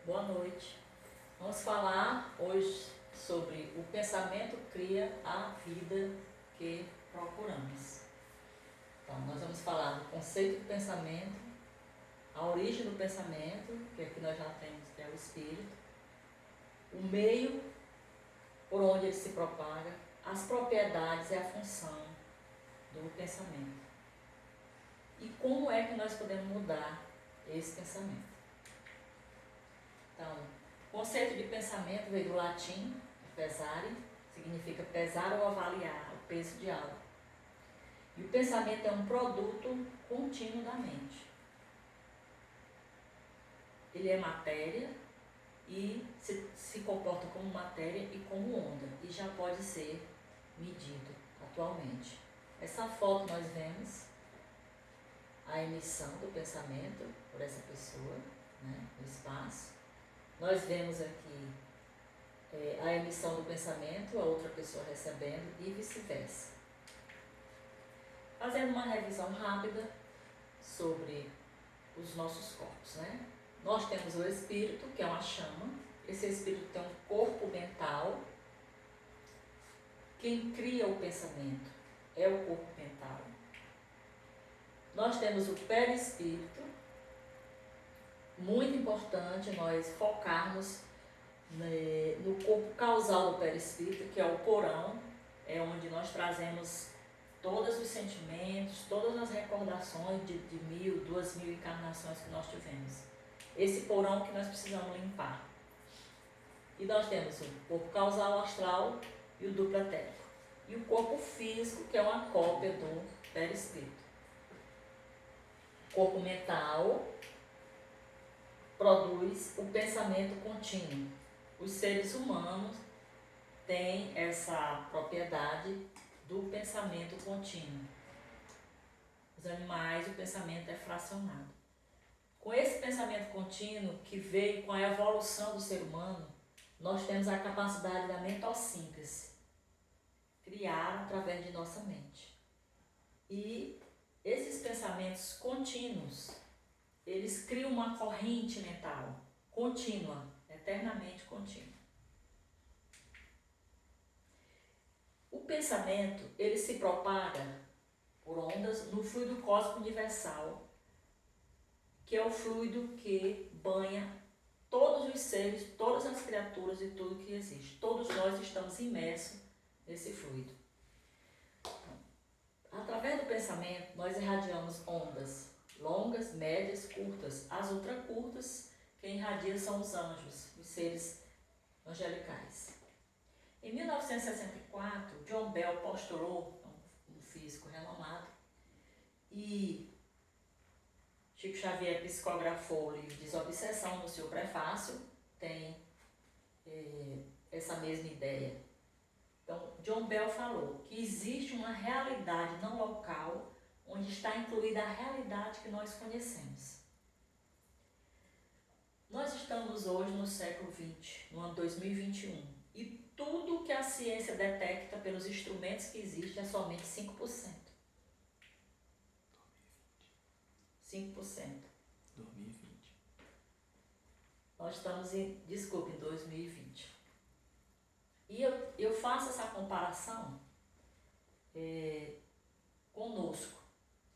Boa noite. Vamos falar hoje sobre o pensamento cria a vida que procuramos. Então, nós vamos falar do conceito do pensamento, a origem do pensamento, que aqui nós já temos, que é o espírito, o meio por onde ele se propaga, as propriedades e a função do pensamento. E como é que nós podemos mudar esse pensamento? Então, o conceito de pensamento veio do latim, pesare, significa pesar ou avaliar o peso de algo. E o pensamento é um produto contínuo da mente. Ele é matéria e se comporta como matéria e como onda, e já pode ser medido atualmente. Essa foto nós vemos a emissão do pensamento por essa pessoa, né, no espaço. Nós vemos aqui a emissão do pensamento, a outra pessoa recebendo e vice-versa. Fazendo uma revisão rápida sobre os nossos corpos, né? Nós temos o espírito, que é uma chama. Esse espírito tem um corpo mental. Quem cria o pensamento é o corpo mental. Nós temos o perispírito. Muito importante nós focarmos no corpo causal do perispírito, que é o porão, é onde nós trazemos todos os sentimentos, todas as recordações de 1000, 2000 encarnações que nós tivemos. Esse porão que nós precisamos limpar. E nós temos o corpo causal astral e o duplo etérico. E o corpo físico, que é uma cópia do perispírito. O corpo mental produz o pensamento contínuo. Os seres humanos têm essa propriedade do pensamento contínuo. Os animais, o pensamento é fracionado. Com esse pensamento contínuo que veio com a evolução do ser humano, nós temos a capacidade da mentossíntese, criar através de nossa mente. E esses pensamentos contínuos, eles criam uma corrente mental contínua, eternamente contínua. O pensamento, ele se propaga por ondas no fluido cósmico universal, que é o fluido que banha todos os seres, todas as criaturas e tudo que existe. Todos nós estamos imersos nesse fluido. Através do pensamento, nós irradiamos ondas longas, médias, curtas. As ultracurtas, quem irradia são os anjos, os seres angelicais. Em 1964, John Bell postulou, um físico renomado, e Chico Xavier psicografou o livro Desobsessão no seu prefácio, tem essa mesma ideia. Então, John Bell falou que existe uma realidade não local onde está incluída a realidade que nós conhecemos. Nós estamos hoje no século XX, no ano 2021, e tudo que a ciência detecta pelos instrumentos que existem é somente 5%. 5%. 2020. Nós estamos em 2020. E eu faço essa comparação conosco,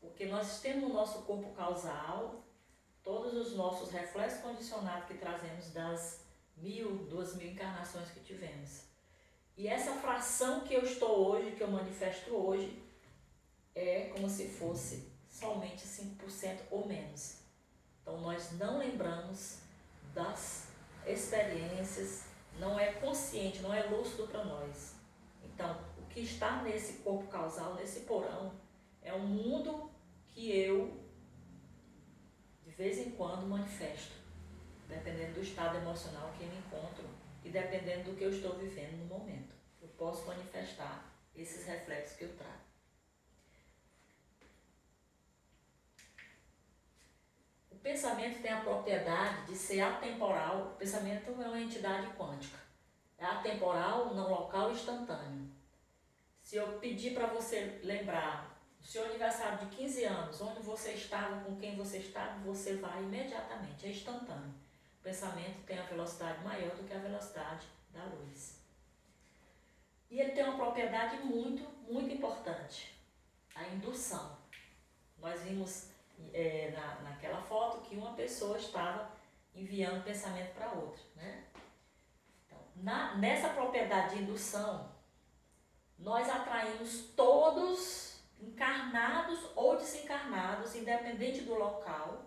porque nós temos no nosso corpo causal todos os nossos reflexos condicionados que trazemos das 1000, 2000 encarnações que tivemos. E essa fração que eu estou hoje, que eu manifesto hoje, é como se fosse somente 5% ou menos. Então nós não lembramos das experiências, não é consciente, não é lúcido para nós. Então, o que está nesse corpo causal, nesse porão, é um mundo que eu, de vez em quando, manifesto, dependendo do estado emocional que eu me encontro e dependendo do que eu estou vivendo no momento. Eu posso manifestar esses reflexos que eu trago. O pensamento tem a propriedade de ser atemporal. O pensamento é uma entidade quântica. É atemporal, não local e instantâneo. Se eu pedir para você lembrar o seu aniversário de 15 anos, onde você estava, com quem você estava, você vai imediatamente, é instantâneo. o pensamento tem a velocidade maior do que a velocidade da luz. E ele tem uma propriedade muito, muito importante, a indução. Nós vimos naquela foto que uma pessoa estava enviando pensamento para outra, né? Então, nessa propriedade de indução, nós atraímos todos, encarnados ou desencarnados, independente do local,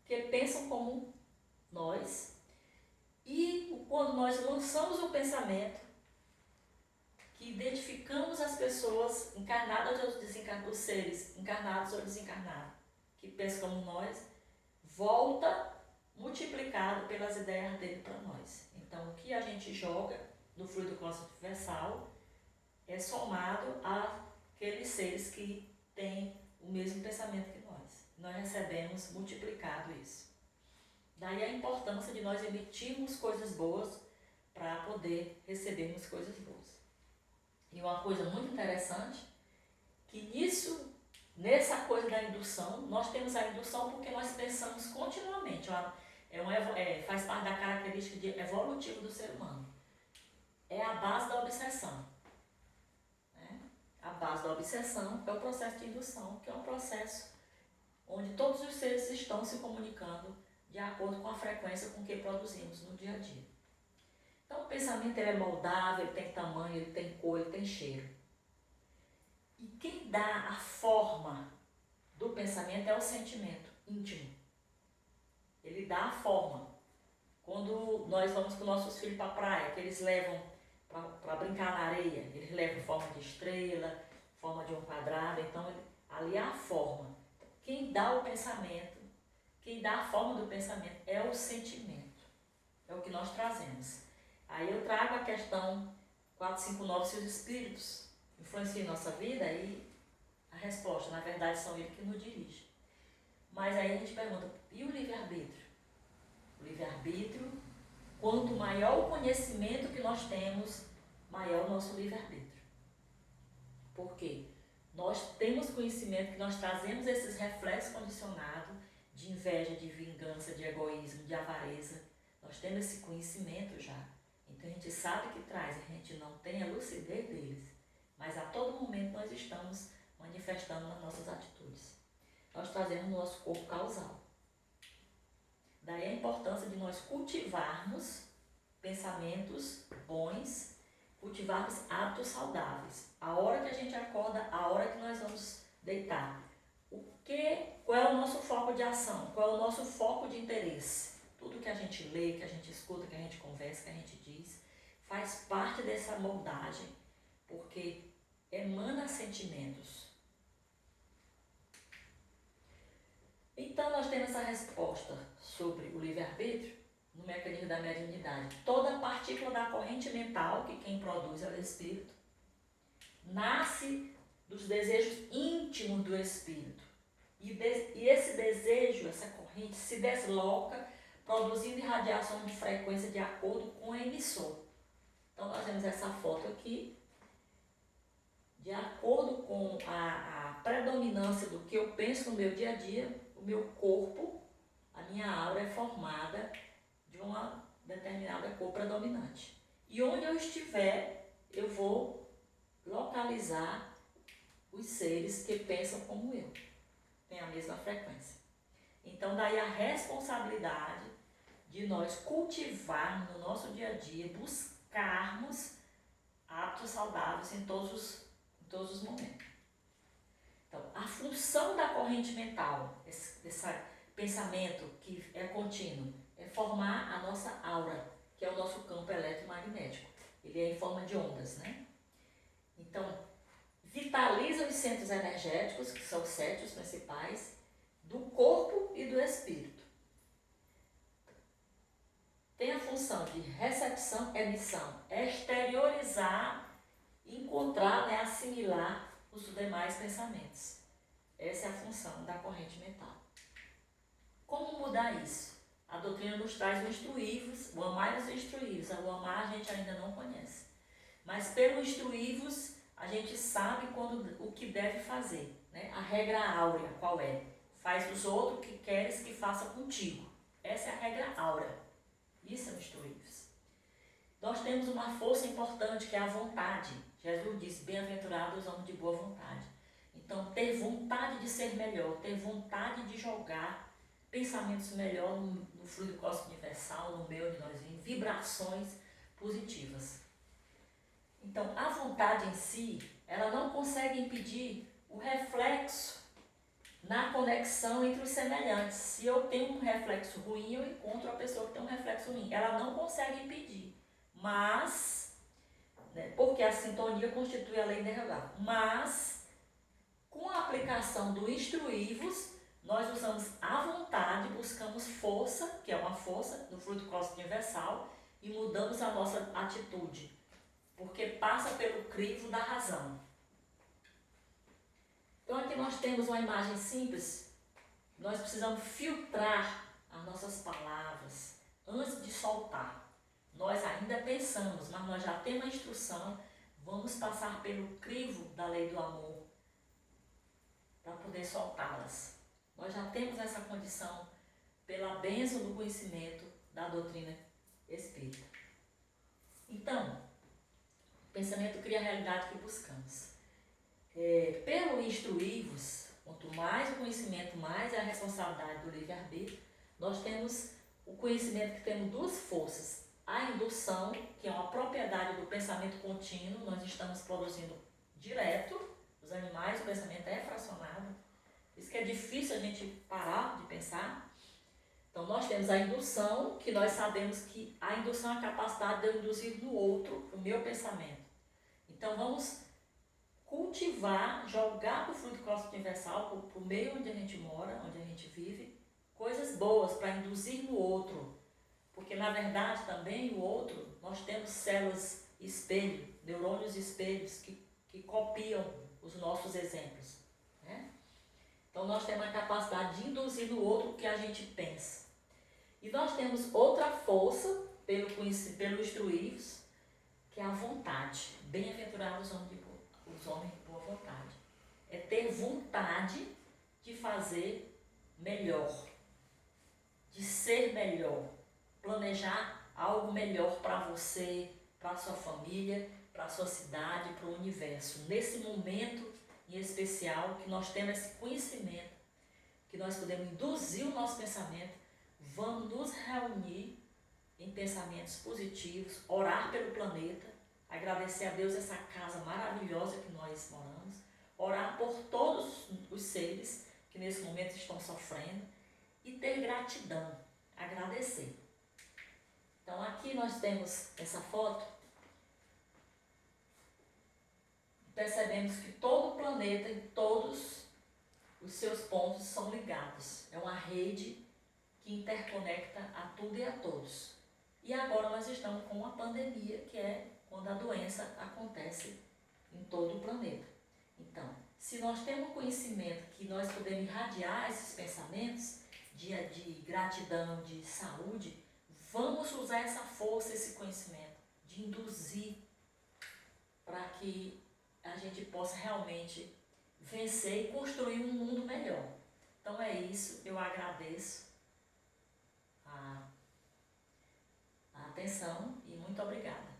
que pensam como nós. E quando nós lançamos o pensamento, que identificamos as pessoas encarnadas ou desencarnadas, os seres encarnados ou desencarnados, que pensam como nós, volta multiplicado pelas ideias dele para nós. Então, o que a gente joga no fluido cósmico universal é somado àqueles seres que têm o mesmo pensamento que nós. Nós recebemos multiplicado isso. Daí a importância de nós emitirmos coisas boas para poder recebermos coisas boas. E uma coisa muito interessante, que nessa coisa da indução, nós temos a indução porque nós pensamos continuamente. Faz parte da característica evolutiva do ser humano. É a base da obsessão. Né? A base da obsessão é o processo de indução, que é um processo onde todos os seres estão se comunicando de acordo com a frequência com que produzimos no dia a dia. Então o pensamento ele é moldável, ele tem tamanho, ele tem cor, ele tem cheiro. E quem dá a forma do pensamento é o sentimento íntimo. Ele dá a forma. Quando nós vamos com nossos filhos para a praia, que eles levam para brincar na areia, eles levam forma de estrela, forma de um quadrado, então ali é a forma. Quem dá o pensamento, quem dá a forma do pensamento é o sentimento. É o que nós trazemos. Aí eu trago a questão 459, se os espíritos influenciam nossa vida, e a resposta, na verdade, são eles que nos dirigem. Mas aí a gente pergunta, e o livre-arbítrio? O livre-arbítrio, quanto maior o conhecimento que nós temos, maior o nosso livre-arbítrio. Por quê? Nós temos conhecimento que nós trazemos esses reflexos condicionados de inveja, de vingança, de egoísmo, de avareza. Nós temos esse conhecimento já. Então a gente sabe que traz, a gente não tem a lucidez deles, mas a todo momento nós estamos manifestando nas nossas atitudes. Nós trazemos o nosso corpo causal. Daí a importância de nós cultivarmos pensamentos bons, cultivarmos hábitos saudáveis. A hora que a gente acorda, a hora que nós vamos deitar. Qual é o nosso foco de ação? Qual é o nosso foco de interesse? Tudo que a gente lê, que a gente escuta, que a gente conversa, que a gente diz, faz parte dessa moldagem, porque emana sentimentos. Então nós temos essa resposta sobre o livre-arbítrio no mecanismo da mediunidade. Toda partícula da corrente mental, que quem produz é o espírito, nasce dos desejos íntimos do espírito. E esse desejo, essa corrente, se desloca produzindo irradiação de frequência de acordo com o emissor. Então nós temos essa foto aqui, de acordo com a predominância do que eu penso no meu dia a dia, o meu corpo, a minha aura é formada de uma determinada cor predominante. E onde eu estiver, eu vou localizar os seres que pensam como eu, tem a mesma frequência. Então daí a responsabilidade de nós cultivarmos no nosso dia a dia, buscarmos hábitos saudáveis em todos os momentos. Então, a função da corrente mental, esse pensamento que é contínuo, é formar a nossa aura, que é o nosso campo eletromagnético. Ele é em forma de ondas, né? Então, vitaliza os centros energéticos, que são os 7 os principais, do corpo e do espírito. Tem a função de recepção, emissão, exteriorizar, encontrar, né, assimilar os demais pensamentos. Essa é a função da corrente mental. Como mudar isso? A doutrina nos traz o instruí-vos, o amar e os instruí-vos. O amar a gente ainda não conhece. Mas pelo instruí-vos, a gente sabe o que deve fazer. Né? A regra áurea, qual é? Faz dos outros o que queres que faça contigo. Essa é a regra áurea. Isso é o instruí-vos. Nós temos uma força importante que é a vontade. Jesus disse, bem-aventurados os homens de boa vontade. Então, ter vontade de ser melhor, ter vontade de jogar pensamentos melhor no fluido cósmico universal, no meu, de nós vimos, vibrações positivas. Então, a vontade em si, ela não consegue impedir o reflexo na conexão entre os semelhantes. Se eu tenho um reflexo ruim, eu encontro a pessoa que tem um reflexo ruim. Ela não consegue impedir, mas, porque a sintonia constitui a lei inerrogável, mas, com a aplicação do instruí-vos, nós usamos a vontade, buscamos força, que é uma força do fluido cósmico universal, e mudamos a nossa atitude, porque passa pelo crivo da razão. Então aqui nós temos uma imagem simples. Nós precisamos filtrar as nossas palavras antes de soltar. Nós ainda pensamos, mas nós já temos a instrução, vamos passar pelo crivo da lei do amor para poder soltá-las. Nós já temos essa condição pela bênção do conhecimento da doutrina espírita. Então, o pensamento cria a realidade que buscamos. Pelo instruí-vos, quanto mais o conhecimento, mais é a responsabilidade do livre-arbítrio. Nós temos o conhecimento que temos duas forças. A indução, que é uma propriedade do pensamento contínuo, nós estamos produzindo direto. Os animais, o pensamento é fracionado. Isso que é difícil a gente parar de pensar. Então nós temos a indução, que nós sabemos que a indução é a capacidade de eu induzir no outro o meu pensamento. Então vamos cultivar, jogar para o fluido cósmico universal, para o meio onde a gente mora, onde a gente vive, coisas boas para induzir no outro. Porque na verdade também o outro, nós temos células espelho, neurônios espelhos que copiam os nossos exemplos. Né? Então nós temos a capacidade de induzir no outro o que a gente pensa. E nós temos outra força, pelo instruí-vos, que é a vontade. Bem-aventurados os homens de boa vontade. É ter vontade de fazer melhor, de ser melhor, planejar algo melhor para você, para a sua família, para a sua cidade, para o universo. Nesse momento em especial, que nós temos esse conhecimento, que nós podemos induzir o nosso pensamento, vamos nos reunir em pensamentos positivos, orar pelo planeta, agradecer a Deus essa casa maravilhosa que nós moramos, orar por todos os seres que nesse momento estão sofrendo e ter gratidão, agradecer. Então aqui nós temos essa foto, percebemos que todo o planeta e todos os seus pontos são ligados. É uma rede que interconecta a tudo e a todos. E agora nós estamos com uma pandemia, que é quando a doença acontece em todo o planeta. Então, se nós temos conhecimento que nós podemos irradiar esses pensamentos de gratidão, de saúde, vamos usar essa força, esse conhecimento, de induzir para que a gente possa realmente vencer e construir um mundo melhor. Então é isso, eu agradeço a atenção e muito obrigada.